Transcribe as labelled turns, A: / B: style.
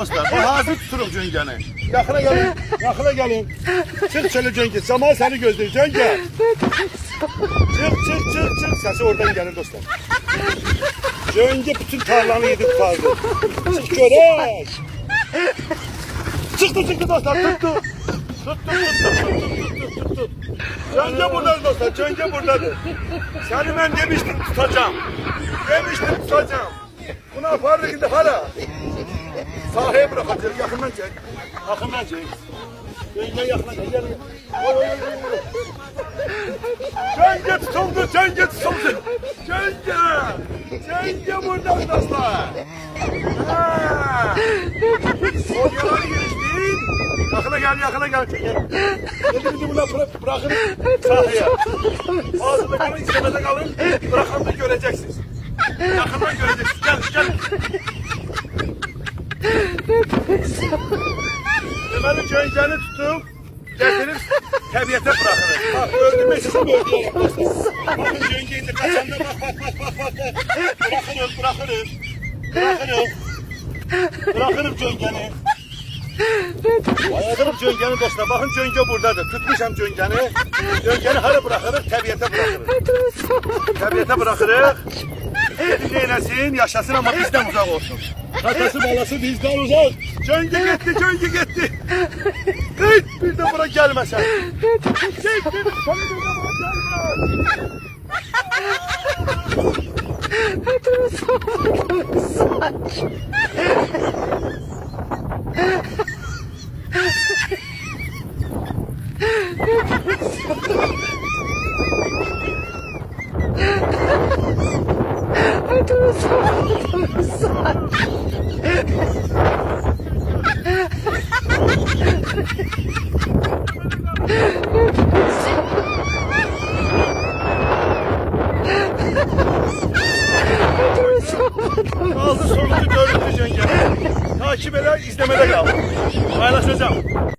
A: Dostlar, bu hazır tuturum Cöngəni. Yaxına gəlin, yaxına gəlin. Çıx çölə Cöngə, Camal səni gözləyir. Cöngə. Çıx. Səsi oradan gəlir dostlar. Cöngə bütün tarlanı yedi tutardı. Çıx görək. Çıxdı dostlar, tuttu. Tuttu. Cöngə buradadır dostlar, Cöngə buradadır. Səni mən demiştim tutacağım. Bunu apardık indi hala. Sahaya bırakacağız, yakından çek. Yakından çek. Gel yakından çek, gel. Oy. Cöngə tutuldu. Cöngə buradan dostlar. Kolyaları giriştin. Yakına gel. Elimizi buna bırakın sahaya. Ağzında kalın, istemede kalın. Bırakanda göreceksiniz. Yakından göreceksiniz. Gel. Deməli Cöngəni tutub, gətirib təbiətə bırakırıq. Bak, öldürmək sizin öldürək. Bakın Cöngə indi kaçanda bak. Bırakırıq Cöngəni. Ayadırıq Cöngəni dostlar. Bakın Cöngə buradadır. Tutmuşam Cöngəni. Cöngəni hara bırakırıq? Təbiətə bırakırıq. Gedin neyləsin, yaşasın ama bizden uzak olsun. Katası balası bizden uzak. Cöngə getdi. Hey, bir de bura gelmesen. Çek, bir de bura Kaldı sonuncu görüntü Cöngə. Takip elə, izləmədə qal. Paylaşacağım.